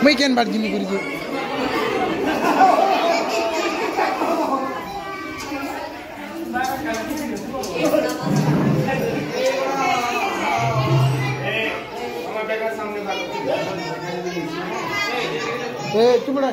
मुई केन बार जिमी करी जो ए चुपड़ा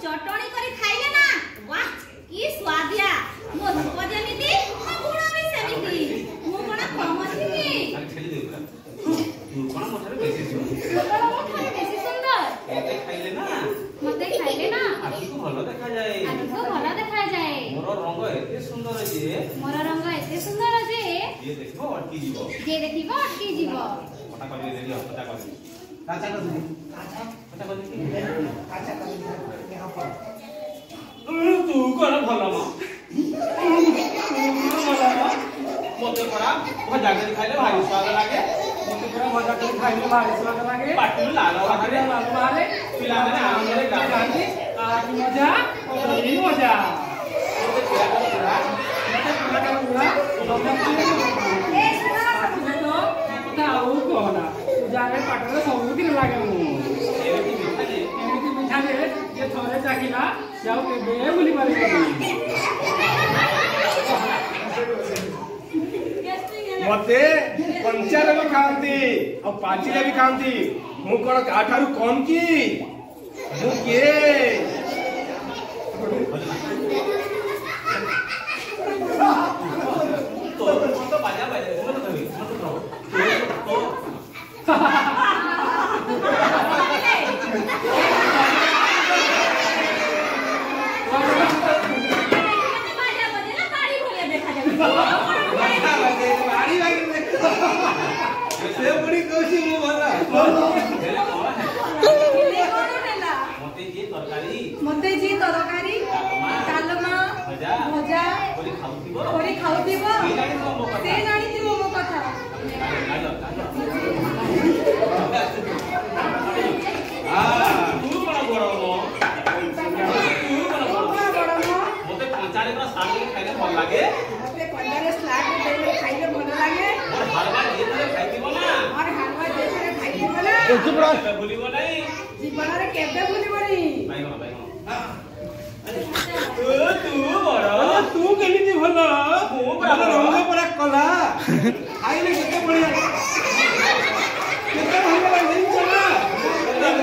चटणी करी खाइले ना वाह की स्वादिया मो धूप जेमिति मो गुण भी सेमिति मो कोन कम अछि की तू कोन मोठरे बेसी सुंदर मते खाइले ना आखि को भलो देखा जाए मोर रंग एते सुंदर जे ये देखो अटकी जीवो पता कर देखियो पता कर काचा कर दे पता कर यहाँ पर तू कोन भलो म मते परा भजा कर खाइले भारी स्वाद लागे मते परा भजा कर खाइले भारी स्वाद लागे पाटी लाल मारे पिला माने आनंद रे गाती आज मजा और इन मजा मते क्या कर पूरा ए सुना तो आउ कोना जाने पाटरे सब दिन लागे मु एमिति मिठा दे ये थोड़े चाकिला जाओ के बे बोली पारे मते पंचारे भी खांती और पाचिले भी खांती मु कोन काठारु कम की मु के तो बाजा से बड़ी कोशी मु भला मते जी तरकारी कालमा भजा ओरी खाउथिबो से जानि थिबो मो कथा तू बड़ा बड़ा मो मते पंचारे का साग खाइले भल लागे मते पंचारे स्लाग देले खाइले भल लागे और हलवा जेतरे खाइदिबो ना और हलवा जेतरे खाइदिबो ना ए चुप रह बोलिबो नहीं जीवन रे केबे बोलिबोनी बाई तू बड़ा तू केमिति भल मु बड़ा रंग परा कला खाइले केते बढ़िया केते भल लागे चला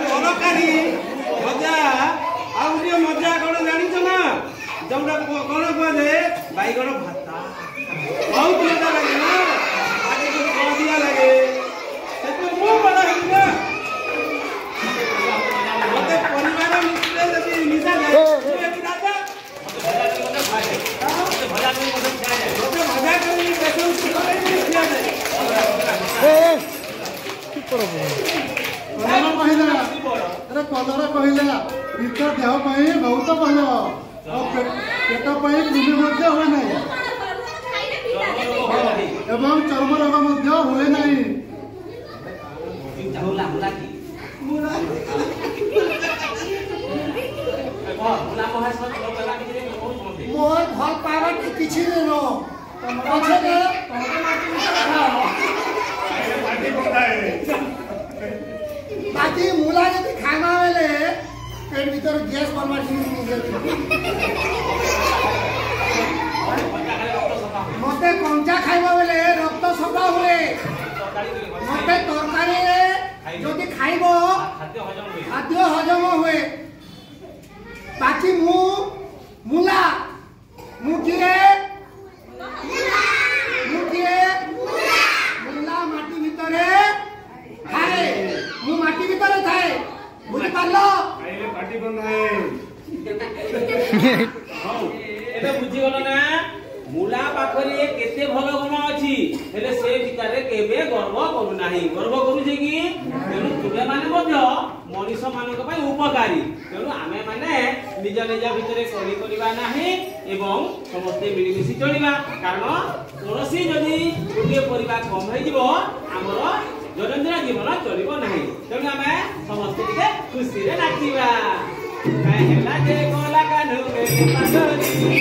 तरकारी मजा आउ जे मजा कोन जानि छ ना जौडा कोन कोदे बाईगण भाता बहुत मजा लागे ना आगे तो स्वादिया लागे सेतो मु बड़ा है ना मते परिवार मिले जति निशा जाए दादा मते भजा नहीं मते खाए मते मजा करी बेसन सुखाए नहीं खिया जाए ए की करबो कलर कहिला अरे कलर कहिला भीतर देह पई बहुत भलो और पेट पई कृमि मध्य होय नाही एवं चर्म रोग मध्य होय नाही मुला मुला की मुला मोर भल पावर किछि नेनो पछे दे बाकी मुला जति खाना बेले पेट भीतर गैस बनवा मते कंचा खाइबा बेले रक्त सफा हुए मते तरकारी रे जति खाइबो खाद्य हजम हुए बाकी मुला मुकिए मुला माटी भितरे खाए मु माटी भितरे थाए बुझि पारलो खाइले पाटी बंद है हां एटा बुझि गलो ना मुला पाखरे केते भल गुण अछि हेले से भितरे केबे गर्व करू नाही गर्व करू जे कि तेनु तुमे माने मध्य मनीष मानक पई उपकारी तेणु आमे माने निज निज भितरे कली करबा नाही एवं समस्त मिलिमिशि चलिबा कारण कोनोसी जदि गोटे परिवार कम होई जिवो हमर दैनंदिन जीवन चलिबो नाही तेणु आमे समस्त टिके खुशी रे नाचिबा कहला जे कोला कानू के पागली